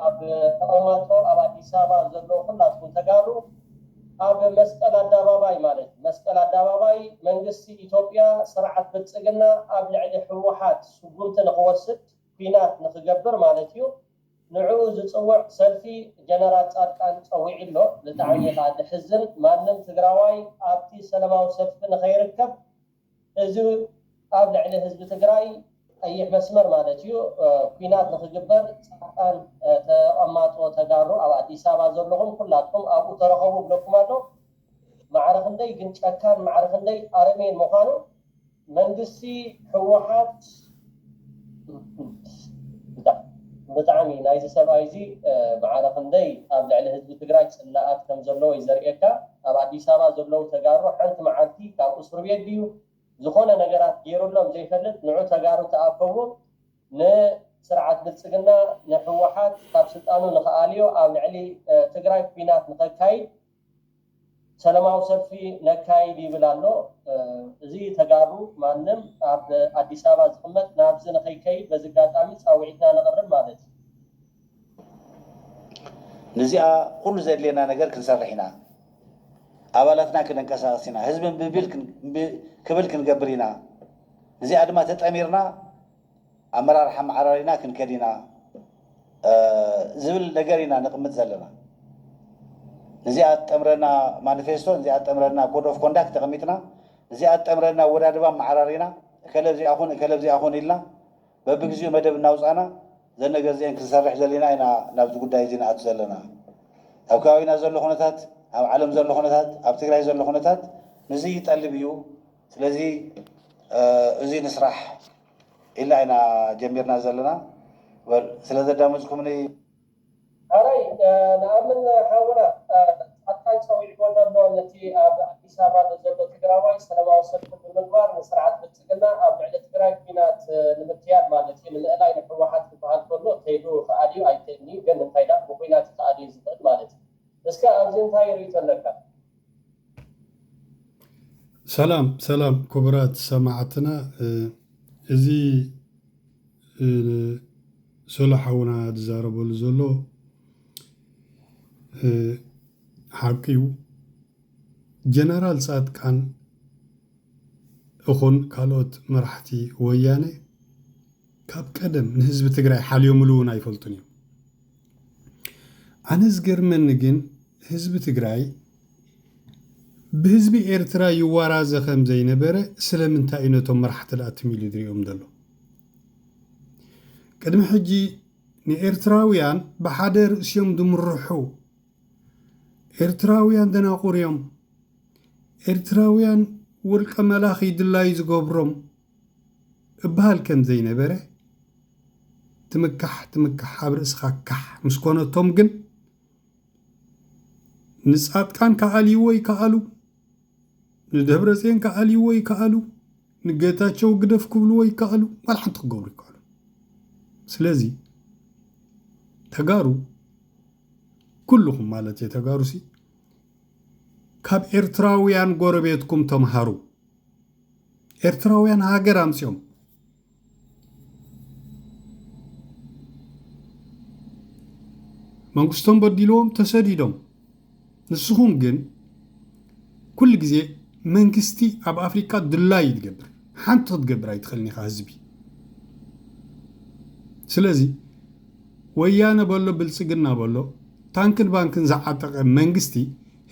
ኣብ ተቐማጦ ኣብ ኣዲስ ኣበባ ዘሎ ኩላትኩም ተጋሩ ኣብ መስቀል ኣደባባይ ማለት መስቀል ኣደባባይ መንግስቲ ኢትዮጵያ ስርዓት ብልጽግና ኣብ ልዕሊ ህወሓት ስጉምቲ ንኽወስድ ኩናት ንኽገብር ማለት እዩ ንዕኡ ዝፅውዕ ሰልፊ ጀነራል ጻድቃን ፀዊዕ ኣሎ ብጣዕሚ ዝሕዝን ማንም ትግራዋይ ኣብቲ ሰላማዊ ሰልፊ ንኸይርከብ እዚ ኣብ ልዕሊ ህዝቢ ትግራይ ቀይሕ መስመር ማለት እዩ ኩናት ንኽግበር ጻድቃን ተቐማጦ ተጋሩ ኣብ ኣዲስ ኣበባ ዘለኹም ኩላትኩም ኣብኡ ተረኸቡ ብለኩም ኣሎ ማዕረ ክንደይ ግን ጨካን ማዕረ ክንደይ ኣረሜን ምዃኑ መንግስቲ ህወሓት ብጣዕሚ ናይዚ ሰብኣይ እዚ ማዕረ ክንደይ ኣብ ልዕሊ ህዝቢ ትግራይ ፅላኣት ከም ዘለዎ ይዘርእየካ ኣብ ኣዲስ ኣበባ ዘለው ተጋሩ ሓንቲ መዓልቲ ካብ እስር ቤት ድዩ ዝኾነ ነገራት ገይሩሎም ዘይፈልጥ ንዑ ተጋሩ ተኣከቡ ንስርዓት ብልጽግና ንህወሓት ካብ ስልጣኑ ንኽኣልዮ ኣብ ልዕሊ ትግራይ ኩናት ንኸካይድ ሰላማዊ ሰልፊ ነካይድ ይብል ኣሎ እዚ ተጋሩ ማንም ኣብ ኣዲስ ኣበባ ዝቕመጥ ናብዚ ንኸይከይድ በዚ ኣጋጣሚ ፃውዒትና ንቕርብ ማለት እዩ ነዚኣ ኩሉ ዘድልየና ነገር ክንሰርሕ ኢና ኣባላትና ክንንቀሳቀስ ኢና ህዝብን ክብል ክንገብር ኢና እዚኣ ድማ ተጠሚርና ኣመራርሓ ማዕራሪና ክንከድ ኢና ዝብል ነገር ኢና ንቕምጥ ዘለና እዚኣ ጠምረና ማኒፌስቶ እዚኣ ጠምረና ኮድ ኦፍ ኮንዳክት ተቐሚጥና እዚኣ ጠምረና ወዳድባ ማዕራሪና ከለብዚ ኣኹን ኢልና በብግዚኡ መደብ እናውፃና ዘነገር እዚአን ክንሰርሕ ዘለና ኢና ናብዚ ጉዳይ እዚ ንኣቱ ዘለና ኣብ ከባቢና ዘሎ ኩነታት ኣብ ዓለም ዘሎ ኩነታት ኣብ ትግራይ ዘሎ ኩነታት ነዚ ይጠልብ እዩ ስለዚ እዚ ንስራሕ ኢልና ኢና ጀሚርና ዘለና ስለ ዘዳመፅኩምኒ ኣራይ ንኣብን ሓውና ኣካል ፀዊዕ ጎንደሎ ነቲ ኣብ ኣዲስ ኣበባ ዘሎ ትግራዋይ ሰላማዊ ሰልፊ ብምግባር ንስርዓት ብልጽግና ኣብ ልዕሊ ትግራይ ኩናት ንምክያድ ማለት እዩ ንምእላይ ንሕወሓት ክበሃል ከሎ ከይዱ ከኣልዩ ኣይተኒ ግን እንታይ ዳ ብኩናት ከኣልዩ ዝኽእል ማለት እዩ እስከ ኣብዚ እንታይ ርእቶ ኣለካ ሰላም ክቡራት ሰማዕትና እዚ ሰላሓውና ዝዛረበሉ ዘሎ ሓቂው ጀነራል ጻድቃን እኹን ካልኦት መራሕቲ ወያነ ካብ ቀደም ንህዝቢ ትግራይ ሓልዮምሉ እውን ኣይፈልጡን እዮም ኣነ ዝገርመኒ ግን ህዝቢ ትግራይ ብህዝቢ ኤርትራ ይዋራዘ ከም ዘይነበረ ስለምንታይ እዩ ነቶም መራሕቲ ተኣትሚሉ ዝሪኦም ዘሎ ቅድሚ ሕጂ ንኤርትራውያን ብሓደ ርእስዮም ድምርሑ ኤርትራውያን ደናቁር እዮም ኤርትራውያን ውልቀ መላኺ ድላይ ዝገብሮም እበሃል ከም ዘይነበረ ትምካሕ ኣብ ርእስኻ ካሕ ምስ ኮነቶም ግን ንጻድቃን ከኣልይዎ ይከኣሉ ንደብረጽዮን ከኣልይዎ ይከኣሉ ንጌታቸው ግደፍ ክብልዎ ይከኣሉ ዋላ ሓንቲ ክገብሩ ይከኣሉ ስለዚ ተጋሩ ኩልኩም ማለት እዩ ተጋሩ ሲ ካብ ኤርትራውያን ጎረቤትኩም ተምሃሩ ኤርትራውያን ሃገር ኣምፅኦም መንግስቶም በዲሎም ተሰዲዶም ንስኹም ግን ኩል ግዜ መንግስቲ ኣብ ኣፍሪካ ድላይ ይትገብር ሓንቲ ክትገብር ኣይትኽእልኒ ኢኻ ህዝቢ ስለዚ ወያነ በሎ ብልጽግና በሎ ታንክን ባንክን ዝዓጠቐ መንግስቲ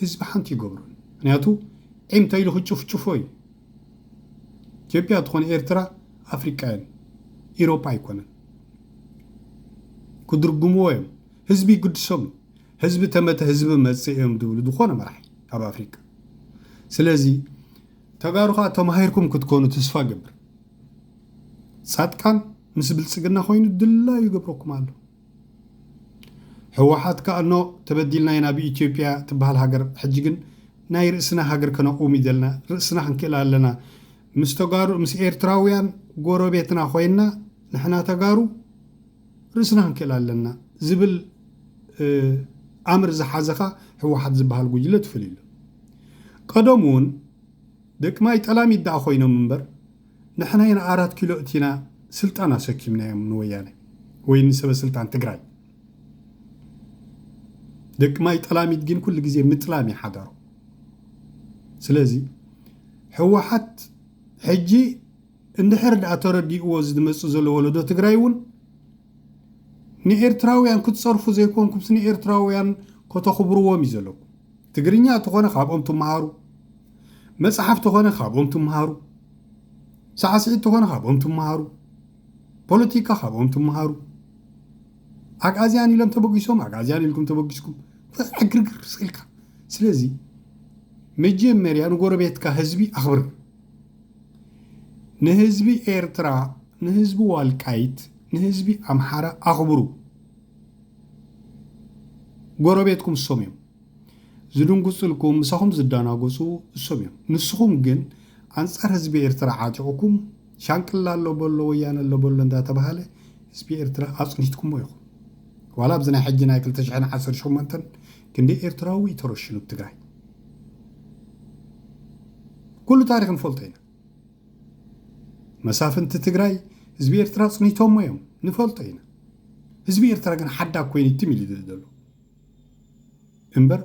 ህዝቢ ሓንቲ ይገብሩ ምክንያቱ ዒምተኢሉ ክጭፍጭፎ እዩ ኢትዮጵያ ትኾነ ኤርትራ ኣፍሪቃያን ኢሮፓ ኣይኮነን ክድርጉምዎ እዮም ህዝቢ ይግድሶም ህዝቢ ተመተ ህዝቢ መፅእ እዮም ድብሉ ዝኾነ መራሒ ኣብ ኣፍሪካ ስለዚ ተጋሩኻ ተማሂርኩም ክትኮኑ ተስፋ ገብር ጻድቃን ምስ ብልጽግና ኮይኑ ድላይ ይገብረኩም ኣሎ ህወሓት ከኣኖ ተበዲልና ኢና ብኢትዮጵያ ትበሃል ሃገር ሕጂ ግን ናይ ርእስና ሃገር ከነቁም ይደልና ርእስና ክንክእል ኣለና ምስ ተጋሩ ምስ ኤርትራውያን ጎረቤትና ኮይና ንሕና ተጋሩ ርእስና ክንክእል ኣለና ዝብል ኣምር ዝሓዘኻ ህወሓት ዝበሃል ጉጅለ ትፈልዩ ቀደም እውን ደቅማይ ጠላሚ ይዳኣ ኮይኖም እምበር ንሕና ኢና 4 ኪሎ እቲና ስልጣን ኣሰኪምናዮም ንወያነ ወይ ንሰበ ስልጣን ትግራይ ደቂ ማይ ጠላሚት ግን ኩሉ ግዜ ምጥላም ይሓደሩ ስለዚህ ሕወሓት ሕጂ እንድሕር ዳኣ ተረዲእዎ ዝመፅእ ዘሎ ወለዶ ትግራይ እውን ንኤርትራውያን ክትፀርፉ ዘይኮንኩም ንኤርትራውያን ከተኽብርዎም እዩ ዘለኩም ትግርኛ ተኾነ ካብኦም ትመሃሩ መፅሓፍ ተኾነ ካብኦም ትመሃሩ ሳዕስዒት ተኾነ ካብኦም ትመሃሩ ፖለቲካ ካብኦም ትመሃሩ ኣጋዝያን ኢሎም ተበጊሶም ኣጋዝያን ኢልኩም ተበጊስኩም ዕግርግር ስኢልካ ስለዚ መጀመርያ ንጎረቤትካ ህዝቢ ኣኽብር ንህዝቢ ኤርትራ ንህዝቢ ዋልቃይት ንህዝቢ ኣምሓራ ኣኽብሩ ጎረቤትኩም እሶም እዮም ዝድንጉፅልኩም ምሳኹም ዝዳናገፁ እሶም እዮም ንስኹም ግን ኣንጻር ህዝቢ ኤርትራ ዓጢቑኩም ሻንቅላ ኣሎ በሎ ወያነ ኣሎ በሎ እንዳተባሃለ ህዝቢ ኤርትራ ኣፅኒትኩሞ ኢኹም ዋላ ኣብዚ ናይ ሕጂ ናይ 2018 ክንደይ ኤርትራዊ ተረሽኑ ብትግራይ ኩሉ ታሪክ ንፈልጦ ኢና መሳፍንቲ ትግራይ ህዝቢ ኤርትራ ፅኒቶሞ እዮም ንፈልጦ ኢና ህዝቢ ኤርትራ ግን ሓዳ ኮይኑ ትሚል እዩ ዘሎ እምበር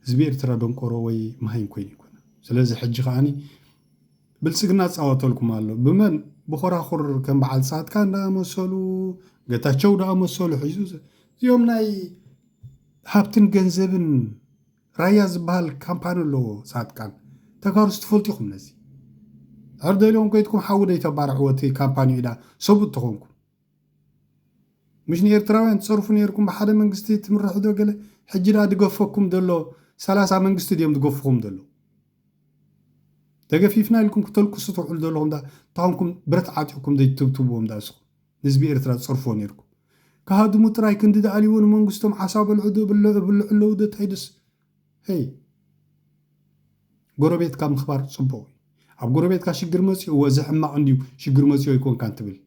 ህዝቢ ኤርትራ ደንቆሮ ወይ መሃይም ኮይኑ ይኮነ ስለዚ ሕጂ ከዓኒ ብልፅግና ፃወተልኩም ኣሎ ብመን ብኮራኹር ከም በዓል ፃድቃ እንዳመሰሉ ገታቸው ዳመሰሉ ሒዙ እዚኦም ናይ ሃብትን ገንዘብን ራያ ዝበሃል ካምፓኒ ኣለዎ ፃድቃን ተጋሩ ስትፈልጢኹም ነዚ ኣርደልዮም ኮይትኩም ሓውደይ ተባርዕወቲ ካምፓኒ ኢዳ ሰቡት ትኾንኩም مش نيرتراوين تصرفوا نيركم بحدا من قستي تمرحوا دو قال حجي لا دقفكم دلو 30 من قستي ديم دقفكم دلو تقفيفنا لكم كتلكم سطوحوا دلهم دا طعمكم برت عاتيكم دي تبتبوهم دا سخ نسبي إرترا تصرفوا نيركم كهادو متراي كندي دا عليون من قستم عصاب العدو بالعلو دا تايدس هي قربيت كام خبار صبوي أب قربيت كا شجر مسي هو زحمة عندي شجر مسي يكون كان تبل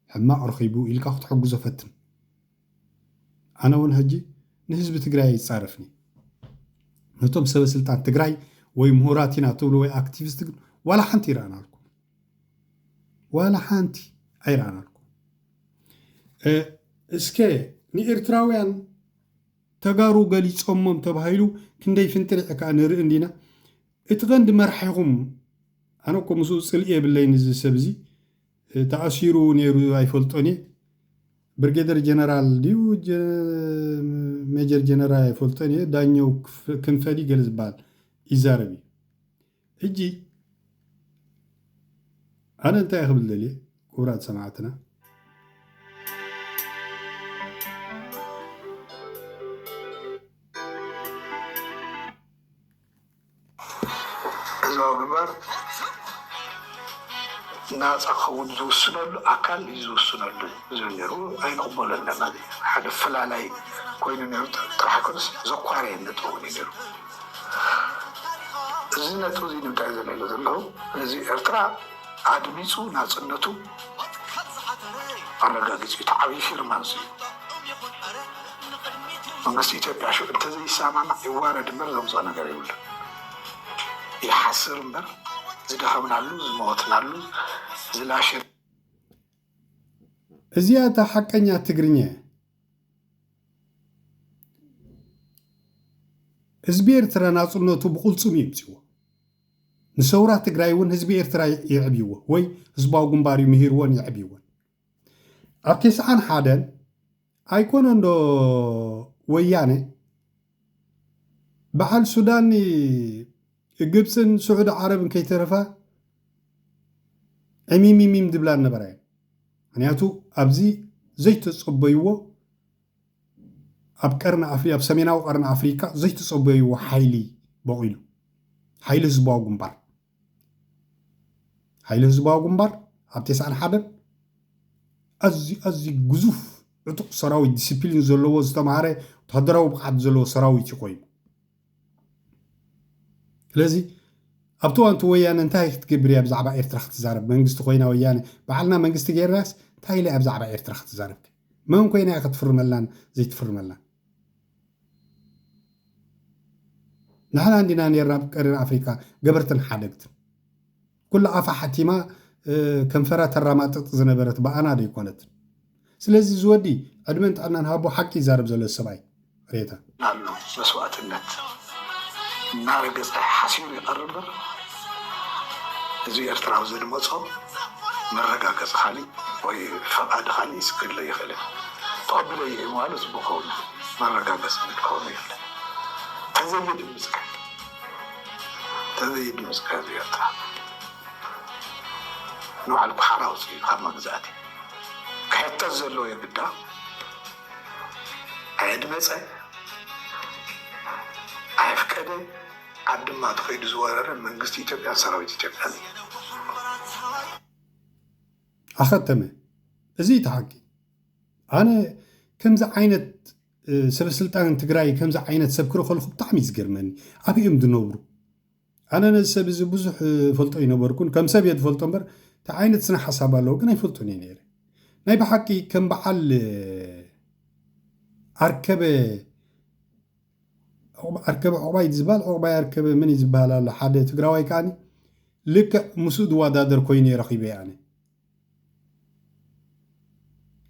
حما أرخيبو إلك أخذ حق زفتن أنا ونهجي نهزب تقراي يتصارفني نتوم سبب سلطان تقراي ويمهوراتنا طولو وي أكتيفست ولا حنتي رانا لكم ولا حنتي أي رانا لكم اسكي ني إرتراويان تقارو قالي تصمم تبهايلو كندي فنترع كأن رئندينا اتغند مرحيهم أنا كو مسوس سلئي بالله نزل سبزي تأشيرو نيرو يفلطوني برغيدر جنرال ديو ميجر جنرال يفلطوني دانيو كنفدي جلز بال إزاربي هجي أنا انت يا خبل لي كورات سمعتنا ناس أخوون زوجنا له أكل يزوجنا له زوجنا أين قبلنا ما دي حاجة فلالي كوين نيرو تراح كنس زقارين نتووني نيرو زينة توزين بتاعنا اللي له زي إرترا عدميسو ناس النتو أنا قاعد يتعبي في المنزل الناس يتبع شو أنت زي سامعنا يوارد مرزم صانا قريب يحسر مر زدهم نالوز موت نالوز زلاشر زيادة حقنيا تقرنيا هزبي إرترا ناصرنوتو بقول سميم سوا نسورة تقرايون هزبي إرترا يعبيوه وي هزباو قنباري مهيروان يعبيوه أبتس عن حادن أيكون عنده وياني بحال سوداني جبسن سعود عرب كي ترفا ميم دبلان نبراي معناتو أبزي زيت تصبيوه أبكرنا أفريقيا بسميناو قرنا أفريقيا زيت تصبيوه حيلي بقولو حيلي زباو قنبار حيلي زباو قنبار أبتس عن حدا أزي جزوف عطق سراوي ديسيبلين زلوا زتمارة تهدروا بقعد زلوا سراوي تقويم لذي أبتو أنتو ويانا انتهي تكبري أبزعبا إرتراخ تزارب منقست خوينا ويانا بعلنا منقست غير راس تهي لي أبزعبا إرتراخ تزارب ما هم كوينا ياخد فرملان زي تفرملان نحن عندنا نيرنا بقرن أفريقيا قبرتن حادقت كل أفا حتيما كنفرات الرامات زنبرت بأنا دي كونت سلازي زودي عدمنت أننا نهابو حكي زارب زلو السباي ريتا نالو مسوات النت نارجس حسين يقرب زي ارتراو زي المصاب مرقاقص خالي وي فقاد خالي يسكر لي خلي طب لي موالس بخون مرقاقص بخون يخلي تزيد المسكة زيارتها نوع البحر وصي خامة مزاتي كحتى الزلو يبدا عيد مسعي عيف كده عبد ما تخيد زوارر من قصتي تبقى سراويتي تبقى أخذتمه زي تحكي أنا كم ذا عينة سب سلطان تግራይ كم ذا عينة سبكرو خلق بطعم يزገርመኒ أبيهم دنوبرو أنا نسب بزح فلطو ينبركون كم سب يدفلطو أمبر تا عينة سنة حساب الله كنا يفلطوني نيري ناي بحكي كم بحال أركبه عقباي زبال عقباي أركبه من زبال الله حدا تግራዋይ كاني لك مسود وادادر كويني رخيبه يعني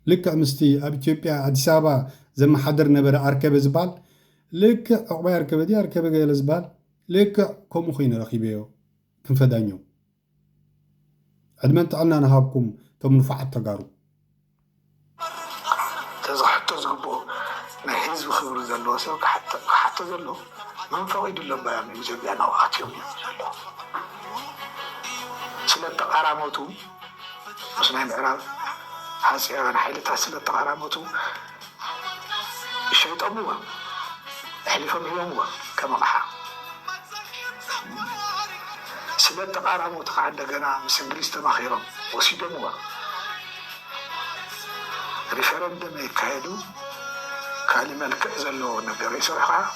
لك مستي أبي إثيوبيا أديس أبابا زما حضر نبر أركبه زبال لك عقباي أركبه دي أركبه جاي زبال لك كم خينا رخيبه كم فدانيو أدمنت عنا نهابكم تم نفعت تجارب تزحت تزقبو نحيز بخبر زلوا سوك حتى زلوا من فوائد الله بيان يجب أن أوقاتهم سلة تقارموتو مش نعم إعراب حاسي أنا حيلتها سلة تقارموتو الشيط أبوه حلفهم يومه كما قحا سلة تقارموتو عندنا مس إنجليز تماخيرهم وسيدموه ريفرندم يكايدو كلمة كأزلو نجار يسرحها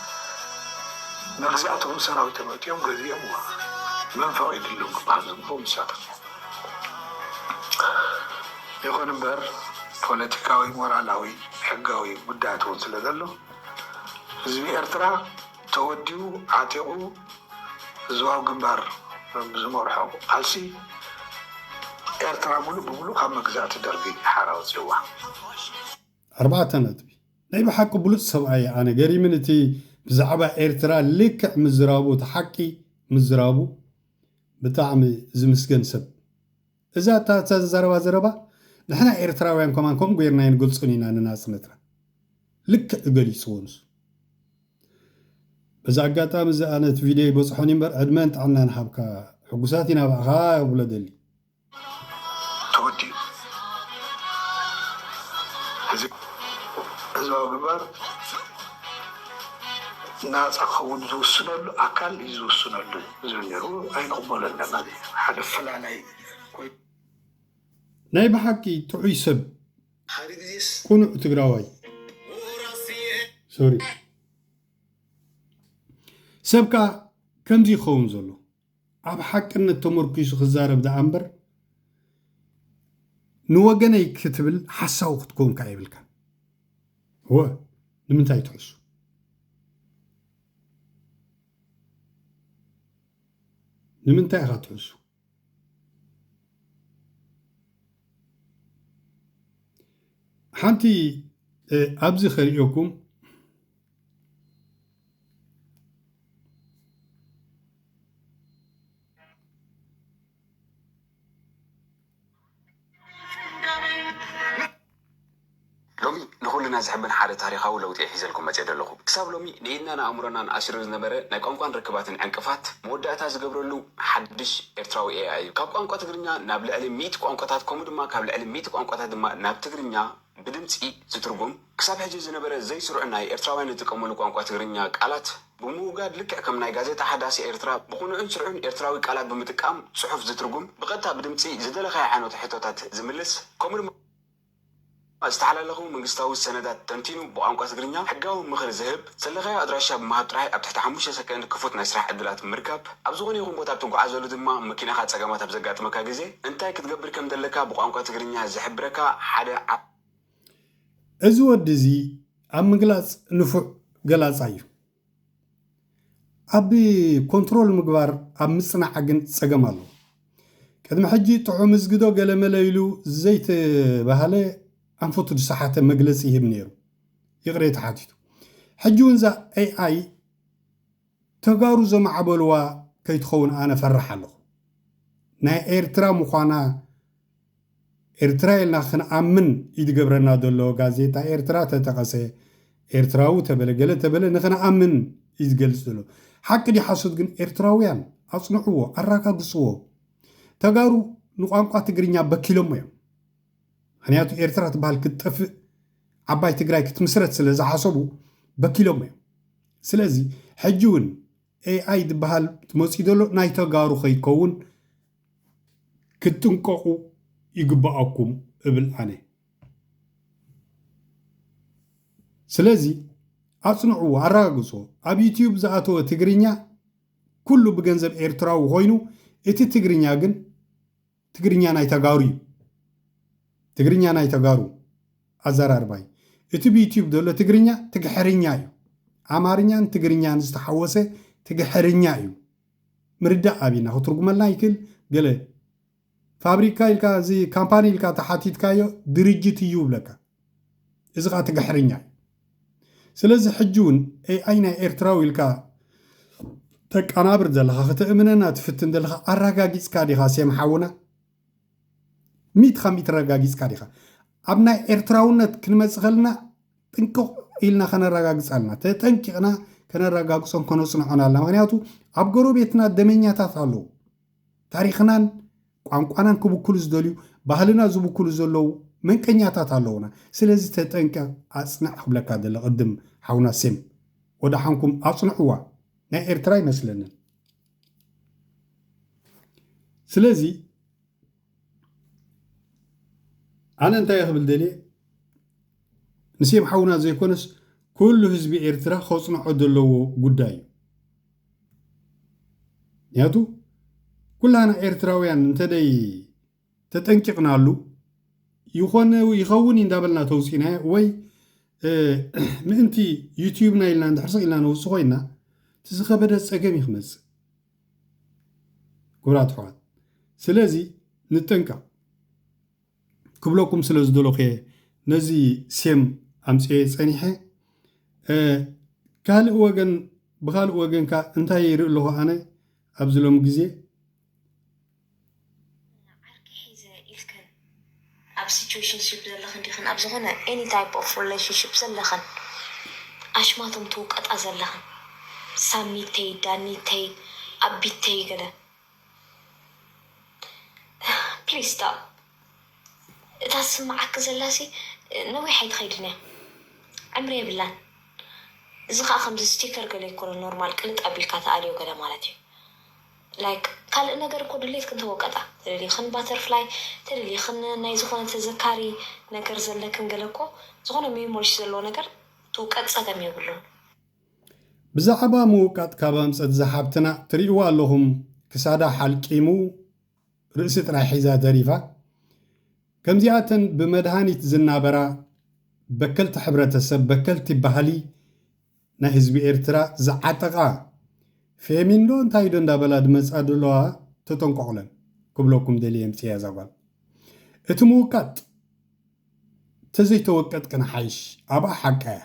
مغزاتهم سراوي تموتيهم غزيهم من فوائد اللوك بعضهم فوق ساتر يكون بر بوليتيكاوي مورالاوي حقاوي بداتون سلازلو زبي إرترا توديو عاتقو زواو جنبار بزمورحو قالسي إرترا ملو بملو كم مغزات دربي حراو زوا 4 نتبي ناي بحق بلوت سبعي أنا جري منتي بزعبة إيرترا لك مزرابو تحكي مزرابو بطعم زمسكن سب إذا تزربا زربا نحنا إيرتراويان كمان كم غيرنا ينقول صنينا ناس نترا لك قلي سونس بزا قاتا مزا أنا فيديو بصحوني بر أدمنت عنا نحبكا حقوساتنا بقى ولد اللي تودي زواو جنبار ناس أخوون زوسنالو أكل يزوسنالو زنيرو أين قبلنا ما دي حاجة فلاني ناي بحكي تعي سب كونو تقراوي سوري سبكا كمزي خون زلو عب حق ان التمركيس خزارب دا أمبر نوغن يكتبل حساو ختكون كايبلكا هو نمنتاي تحسو نمنتاي غاتحسو حانتي أبزي خريقكم لومي نقولنا زحمن حالة تاريخه ولو تحيزلكم مجد اللغو كساب لومي نينا أمرنا نأشر النبرة نقوم ركبات انقفات مودة تزقبر له حدش إرتراوي AI كاب قوم قطرنا نابل علم ميت قوم قطعات كومدما كابل علم ميت قوم قطعات ما ناب تقرنيا بدمتي زترقم كساب حجز النبرة زي سرعنا إرتراوي نتقوم قوم قطرنا قالات بموجود لك كم ناي جازيتا حداسي إرترا بكونوا إنشرعون إرتراوي قالات بمتقام صحف زترقم بقتها بدمتي زدل خي عنو تحتوتات زملس كومر استحلالهم من قصته السندات تنتينو بقانقا تقرنيا حقاو مخر زهب سلغايا أدراشا بمهابتراي أبتحت حموشة سكن كفوتنا يسرح عدلات مركب أبزغوني يغم بوتاب تنقو عزولو دما مكينة خات ساقامات أبزقات مكا جزي انتاي كتقبر كم دلكا بقانقا تقرنيا زحبركا حدا أزو الدزي أم مقلاص نفع قلاص أيو أبي كنترول مقبار أم مصنع حقن ساقامالو كدم حجي طعو مزقدو قال ملايلو زيت بهالي أنفط الساحات مجلس يهب نيرو يغري تحاتيتو ሕጂውን ዛ AI ተጋሩ ዘማዕበልዋ ከይትኸውን ኣነ ፈርሕ ኣለኹ ናይ ኤርትራ ምዃና ኤርትራ ኢልና ክንኣምን ይትገብረና ዘሎ ጋዜጣ ኤርትራ ተጠቐሰ ኤርትራዊ ተበለ ተበለ ንኽንኣምን እዩ ዝገልጽ ዘሎ ሓቂ ዲሓሶት ግን ኤርትራውያን ኣጽንዕዎ ኣረጋግጽዎ ተጋሩ ንቋንቋ ትግርኛ በኪሎም እዮም ምክንያቱ ኤርትራ ትበሃል ክትጠፍእ ዓባይ ትግራይ ክትምስረት ስለ ዝሓሰቡ በኪሎም እዮም ስለዚ ሕጂ እውን AI ዝበሃል ትመፅኡ ዘሎ ናይ ተጋሩ ከይከውን ክትንቀቑ ይግባአኩም እብል ኣነ ስለዚ ኣጽንዕዎ ኣረጋግጽዎ ኣብ ዩቲዩብ ዝኣተወ ትግርኛ ኩሉ ብገንዘብ ኤርትራዊ ኮይኑ እቲ ትግርኛ ግን ትግርኛ ናይ ተጋሩ እዩ ትግርኛ ናይ ተጋሩ ኣዘራርባይ እቲ ብዩቲዩብ ዘሎ ትግርኛ ትግሕርኛ እዩ ኣማርኛን ትግርኛን ዝተሓወሰ ትግሕርኛ እዩ ምርዳእ ኣብና ክትርጉመልና ይክእል ገለ ፋብሪካ ኢልካ እዚ ካምፓኒ ኢልካ ተሓቲትካዮ ድርጅት እዩ ብለካ እዚ ካ ትግሕርኛ እዩ ስለዚ ሕጂ እውን AI ናይ ኤርትራዊ ኢልካ ተቀናብር ዘለኻ ክትእምነና ትፍትን ዘለኻ ኣረጋጊፅካ ዲኻ ሰምሓውና ሚትካ ረጋጊፅካ ዲኻ ኣብ ናይ ኤርትራውነት ክንመፅእ ከለና ጥንቅቕ ኢልና ከነረጋግፅ ኣለና ተጠንቂቕና ከነረጋግፆን ከነፅንዖን ኣለና ምክንያቱ ኣብ ጎረቤትና ደመኛታት ኣለዉ ታሪክናን ቋንቋናን ክብክሉ ዝደልዩ ባህልና ዝብክሉ ዘለዉ መንቀኛታት ኣለዉና ስለዚ ተጠንቀቕ ኣፅናዕ ክብለካ ዘሎ ቅድም ሓውና ሴም ወዳሓንኩም ኣፅንዕዋ ናይ ኤርትራ ይመስለንን ስለዚ ኣነ እንታይ ክብል ደልየ ንሴም ሓውና ዘይኮነስ ኩሉ ህዝቢ ኤርትራ ከፅንዖ ዘለዎ ጉዳይ እዩ ምክንያቱ ኩላና ኤርትራውያን እንተደይ ተጠንቂቕናሉ ይኸውን እንዳበልና ተውፂና ወይ ምእንቲ ዩቲዩብና ኢልና እንድሕርሰቕ ኢልና ነውፅእ ኮይና ትዝኸበደ ፀገም ይክመፅእ ክቡራት ኣሕዋት ስለዚ ንጠንቀቕ ክብለኩም ስለ ዝደለኸ ነዚ ሴም ኣምፅአ ፀኒሐ ካልእ ወገን ብካልእ ወገንካ እንታይ ይርኢ ኣለኹ ኣነ ኣብዚ ሎሚ ግዜ ኣብ ሲቹዌሽንሽፕ ዘለኽን ዲኽን ኣብ ዝኾነ ኤኒ ታይፕ ኦፍ ሪሌሽንሽፕ ዘለኽን ኣሽማቶም ትውቀጣ ዘለኽን ሳሚተይ ዳኒተይ ኣቢተይ ገለ ፕሊዝ ስታፕ እታ ስማዓክ ዘላሲ ነዊሕ ኣይትኸይድን እያ ዕምሪ የብላን እዚ ከዓ ከምዚ ስቲከር ገለ ይኮነ ኖርማል ቅልጥ ኣቢልካ ተኣልዮ ገለ ማለት እዩ ላይክ ካልእ ነገር እኮ ድሌት ክንተወቀጣ ተደሊኽን ባተርፍላይ ተደሊኽን ናይ ዝኾነ ተዘካሪ ነገር ዘለክን ገለ እኮ ዝኾነ ሜሞሪሽ ዘለዎ ነገር ትውቀጥ ፀገም የብሉን ብዛዕባ ምውቃጥ ካብ ኣምፀት ዝሓብትና ትርእይዎ ኣለኹም ክሳዳ ሓልቂሙ ርእሲ ጥራይ ሒዛ ተሪፋ ከምዚኣተን ብመድሃኒት ዝናበራ በከልቲ ሕብረተሰብ በከልቲ ባህሊ ናይ ህዝቢ ኤርትራ ዝዓጠቓ ፌሚንዶ እንታይ ዶ እንዳበላ ድመፃ ደለዋ ተጠንቀቑለን ክብለኩም ደልየ ምፅያ ዛጓል እቲ ምውቃጥ ተዘይተወቀጥ ክንሓይሽ ኣብኣ ሓቃያ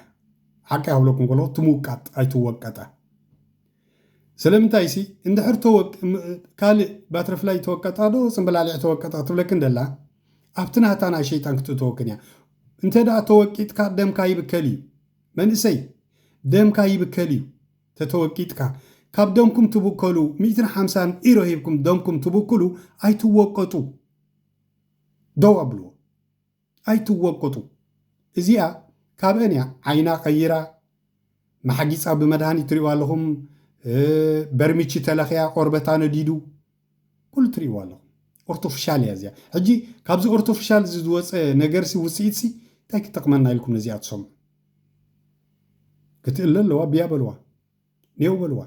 ክብለኩም ከለኹ እቲ ምውቃጥ ኣይትወቀጠ ስለምንታይ ሲ እንድሕር ካልእ ባትርፍላይ ተወቀጣ ዶ ፅምበላሊዕ ተወቀጣ ትብለክን ደላ ኣብቲ ናታ ናይ ሸይጣን ክትተወክን እያ እንተ ደኣ ተወቂጥካ ደምካ ይብከል እዩ መንእሰይ ደምካ ይብከል እዩ ተተወቂጥካ ካብ ደምኩም ትብከሉ 150 ኢሮ ሂብኩም ደምኩም ትብክሉ ኣይትወቀጡ ደው ኣብልዎ ኣይትወቀጡ እዚኣ ካብአን እያ ዓይና ቀይራ ማሓጊፃ ብመድሃኒት ትሪእዋ ኣለኹም በርሚቺ ተለኽያ ቆርበታ ነዲዱ ኩሉ ትሪእዋ ኣለኹም ኦርቶፊሻል እያ እዚኣ ሕጂ ካብዚ ኦርቶፊሻል ዝወፀ ነገርሲ ውፅኢትሲ እንታይ ክጠቕመና ኢልኩም ነዚኣ ትሰምዑ ክትእለ ኣለዋ ብያ በልዋ ኔው በልዋ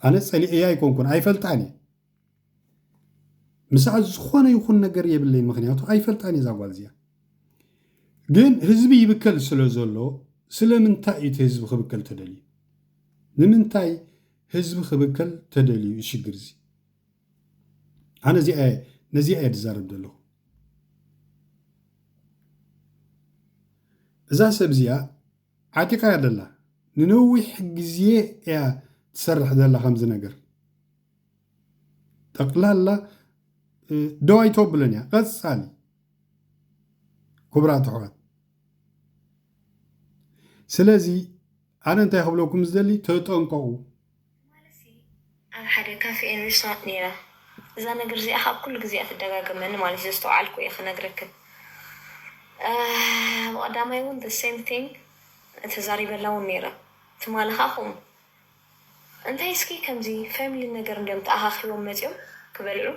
ኣነ ፀሊእያ ኣይኮንኩን ኣይፈልጣን እየ ምስዓ ዝኾነ ይኹን ነገር የብለይ ምክንያቱ ኣይፈልጣን እየ ዛጓል እዚኣ ግን ህዝቢ ይብከል ስለ ዘሎ ስለምንታይ እቲ ህዝቢ ክብከል ተደልዩ ንምንታይ ህዝቢ ክብከል ተደልዩ ይሽግር እዚ ኣነ ነዚኣ እየ ድዛረብ ዘለኹ እዛ ሰብ እዚኣ عتيقة يدلا ننوح جزية يا تسرح دلا خمس نجر تقلال لا دواي توبلنيا قصالي كبرات حوات سلازي أنا أنت يخبلوكم زدلي تتنقوا أنا حدا كافي إن ريستورانت نيرة إذا نقر زي أخا كل جزيئة الدقاقة منه مالي زيستو عالكو يا أخي نقرك وقدام يقول the same thing أنت زاري بلاون نيرة ثم لخاهم أنت يسكي كم زي فاميلي نقر نديم تأخاخي ومتيو كبلعو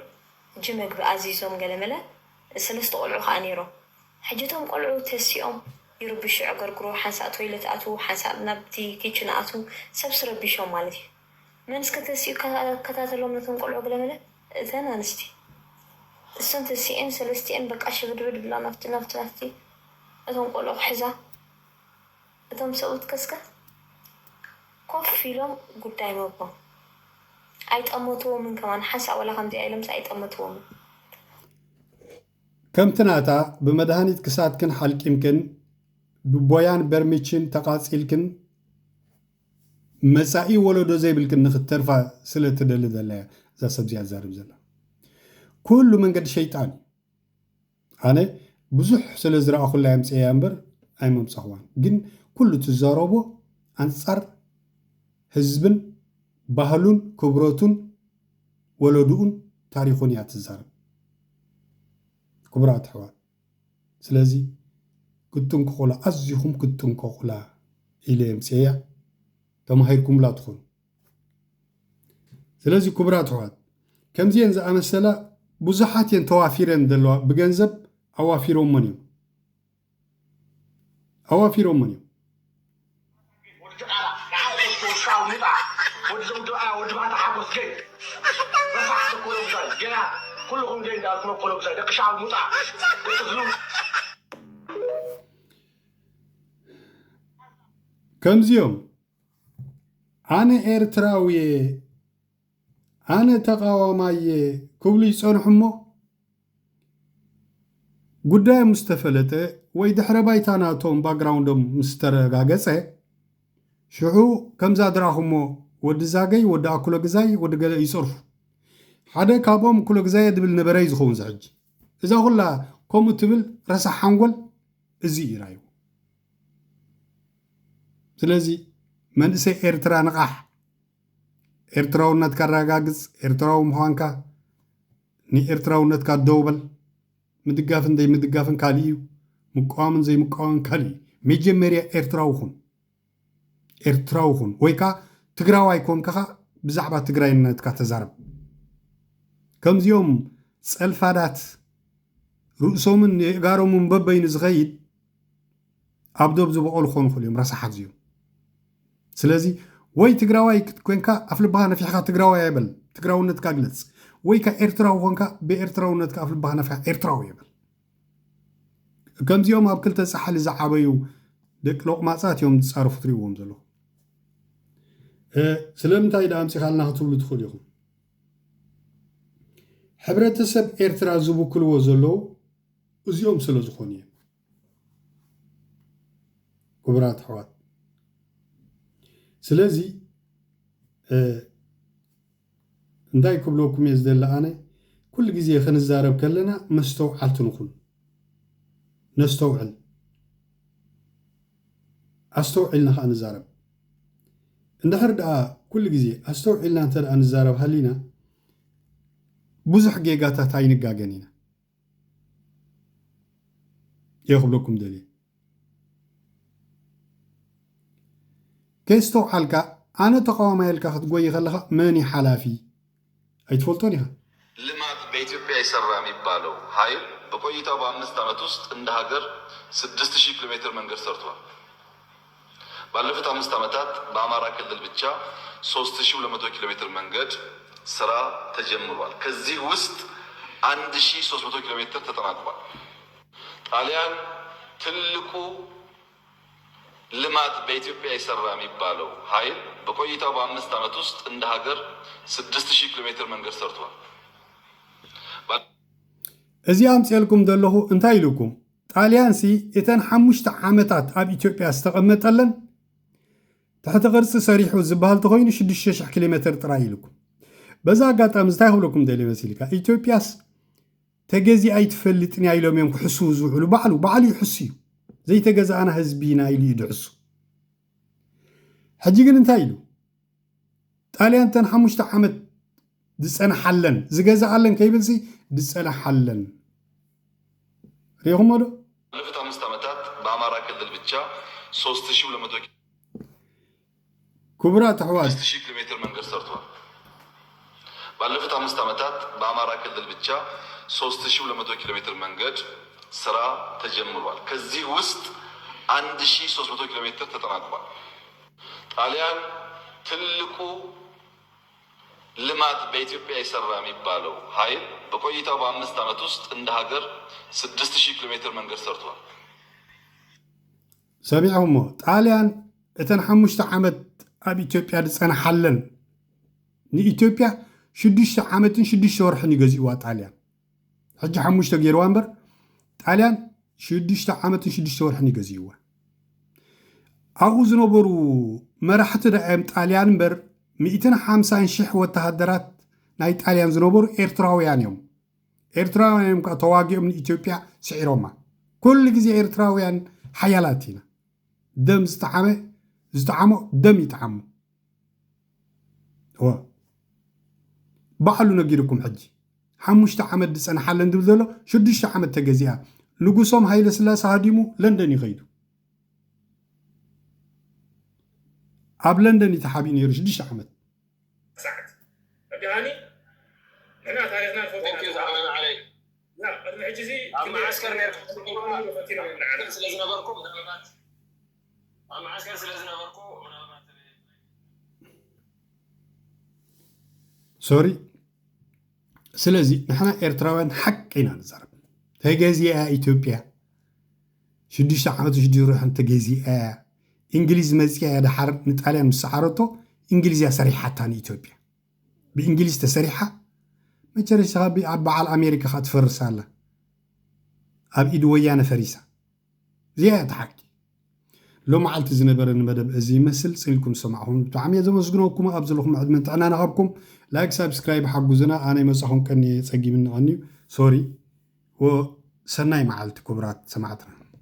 جمك بأزيزهم قال ملا السلسة قلعو خانيرو حاجتهم قلعو تسيهم يربيشو عقرقرو حنسا تويلت أتو حنسا نبتي كيتشن أتو سبس ربيشو مالتي من سكتسيو كتاتلوم نتهم قلعو قال ملا ثانا نستي السنة السيئن سلستيئن بقاش بدرد بلا نفتي أتهم قلعو حزا أتهم سعود كسكة كوف فيلم قدام مبا أيت أموتو من كمان حنسا ولا خمدي أيلمس أيت أموتو من كم تناتا بمدهانيت كسات كن حالك يمكن ببويان برميتشن تقاصيلكن مسائي ولدو زي بالكن نخترفا سلة تدل دلها زا سبزي عزارب زلا كل من قد شيطان أنا بزح سلزرا أخو الله يمسي ينبر أي ممسخوان جن كل تزاربو أنصار حزبن ባህሉን ክብረቱን ወለዱን ታሪኹን ያትዛረብ ክብራት ሕዋት ስለዚ ክትንከኹላ ኣዝኹም ክትንከኹላ ኢለ ምጽያ ተማሂርኩም ላ ትኹኑ ስለዚ ክብራት ሕዋት ከምዚአን ዝኣመሰላ ብዙሓት እየን ተዋፊረን ዘለዋ ብገንዘብ ኣዋፊሮምን እዮም ودزم دعاء ودبعت حبس جيد رفعت كلهم زي جنا كلهم جيد أكمل كلهم زي دك شعب مطع تزلون كم زيوم أنا إرتراوي أنا تقاوماي كبلي صنحمو قدام مستفلته ويدحر بايتاناتهم باقراوندهم مسترقاقسه شحو كم زاد راهمو ود زاغي ود اكل غزاي ود غل يصرف حدا كابوم كل غزاي دبل نبري زخون زعج اذا كلها كوم تبل رسح حنقل ازي يرايو سلازي من سي ارترا نقح ارتراونت كراغاغز ارتراو مهانكا ني ارتراونت كدوبل مدغافن دي مدغافن كاليو مقامن زي مقامن كالي مجمريا ارتراوخون ኤርትራውኹን ወይካ ትግራዋይ ኮንከኻ ብዛዕባ ትግራይነትካ ተዛረብ ከምዚኦም ፀልፋዳት ርእሶምን የጋሮምን በበይኑ ዝኸይድ ኣብ ዶብ ዝበቆሉ ክኾኑ ይኽእሉ እዮም ረሳሓት እዚኦም ስለዚ ወይ ትግራዋይ ኮንካ ኣፍ ልባኻ ነፊሕካ ትግራዋይ ኣይበል ትግራውነትካ ግለፅ ወይካ ኤርትራዊ ኮንካ ብኤርትራውነትካ ኣፍ ልባኻ ነፊሕካ ኤርትራዊ ይበል ከምዚኦም ኣብ ክልተ ፃሕሊ ዝዓበዩ ደቂ ሎቕማፃት እዮም ዝፃርፉ ትሪእዎም ዘለኹ ስለምንታይ ዳ ኣምፂኻልና ክትብሉ ትኽእሉ ኢኹም ሕብረተሰብ ኤርትራ ዝውክልዎ ዘለዉ እዚኦም ስለ ዝኾኑ እዮም ክቡራት ኣሕዋት ስለዚ እንታይ ክብለኩም እየ ዝደሊ ኣነ ኩሉ ግዜ ክንዛረብ ከለና መስተውዓልቲ ንኹን ነስተውዕል ኣስተውዒልና ኸ ንዛረብ እንድሕር ደኣ ኩሉ ግዜ ኣስተውዒልና እንተ ደኣ ንዛረብ ሃሊና ብዙሕ ጌጋታት ኣይንጋገን ኢና የኽብለኩም ደልየ ከስተውዓልካ ኣነ ተቃዋማይ ኢልካ ክትጎይ ከለኻ መን ሓላፊ ኣይትፈልጦን ኢኻ ልማት በኢትዮጵያ የሰራ የሚባለው ኃይል በቆይታው በ5 ዓመት ውስጥ እንደ ሀገር 6000 ኪሎ ሜትር መንገድ ሰርቷል። ባለፉት 5 ዓመታት በአማራ ክልል ብቻ 3200 ኪሎ ሜትር መንገድ ስራ ተጀምሯል። ከዚህ ውስጥ 1300 ኪሎ ሜትር ተጠናቋል። ጣሊያን ትልቁ ልማት በኢትዮጵያ የሰራ የሚባለው ኃይል በቆይታው በ5 ዓመት ውስጥ እንደ ሀገር 6000 ኪሎ ሜትር መንገድ ሰርቷል። እዚኦም ጽልኩም ደለኹ እንታይ ኢልኩም ጣልያን ሲ እተን 5 ዓመታት ኣብ ኢትዮጵያ ዝተቐመጠለን تحت قرص سريح وزبال تخوين 6,000 كيلومتر ترايلكم بزا قاطام زتاي هولكم دلي مسيلكا إثيوبياس تجزي أي تفلتني أي لوم يوم حسوز وعلو بعلو يحسيو زي تجزا أنا هزبينا إلي يدعسو حجيجن انتايلو تالي أنت نحمش تعمد دس أنا حلن زجزا علن كيبلسي دس أنا حلن ريهم مالو لفت 5 ዓመታት በአማራ ክልል ብቻ 3200 كبرى تحوال 6000 ኪሎ ሜትር መንገድ ሰርቷል። ባለፉት 5 ዓመታት በአማራ ክልል ብቻ 3200 ኪሎ ሜትር መንገድ ስራ ተጀምሯል። ከዚህ ውስጥ 1300 ኪሎ ሜትር ተጠናቋል። ጣሊያን ትልቁ ልማት በኢትዮጵያ የሰራ የሚባለው ኃይል በቆይታው በ5 ዓመት ውስጥ እንደ ሀገር 6000 ኪሎ ሜትር መንገድ ሰርቷል። سمعهم ጣሊያን እተን 5 ዓመት ኣብ ኢትዮጵያ ዝጸንሐለን ንኢትዮጵያ 6 ዓመትን 6 ወርሕን ይገዝእዋ ጣሊያን ሕጂ 5 ገይርዋ እምበር ጣሊያን 6 ዓመትን 6 ወርሕን ይገዝእዋ ኣብኡ ዝነበሩ መራሕቲ ዳእም ጣሊያን እምበር 150,000 ወተሃደራት ናይ ጣሊያን ዝነበሩ ኤርትራውያን እዮም ኤርትራውያን ከዓ ተዋጊኦም ንኢትዮጵያ ስዒሮማ ኩሉ ግዜ ኤርትራውያን ሓያላት ኢና ደም ዝተዓሞ ደም ይጥዓሙ ባዕሉ ነጊርኩም ሕጂ 5 ዓመት ዝጸንሐለን ድብል ዘሎ 6 ዓመት ተገዚኣ ንጉሶም ሃይለ ስላሴ ሃዲሙ ለንደን ይኸይዱ ኣብ ለንደን ይተሓቢኡ ነይሩ 6 ዓመት يعني احنا تاريخنا الفوق علي لا المعجزي معسكر سلازنا بركو معسكر سلازنا بركو سوري سلازي نحن إرتراوان حقنا نزرب تجازي إثيوبيا 6 ዓመት 6 روح أنت جازي إنجليز مزيا ده حرب نتعلم مسعرته إنجليزيا صريحة تاني إثيوبيا بإنجليز تسريحة ما ترى شغابي أبع على أمريكا خد فرسالة أب إيد ويانا فريسة زيادة حكي لو ما عملت زنبر المدب أزي مثل سيلكم سمعهم تعمي زي ما زجنوكم أبزلكم عد من أنا نهاركم لايك سبسكرايب حقوزنا أنا مسحهم كني سجي من عني سوري وسناي معلت كبرات سمعتنا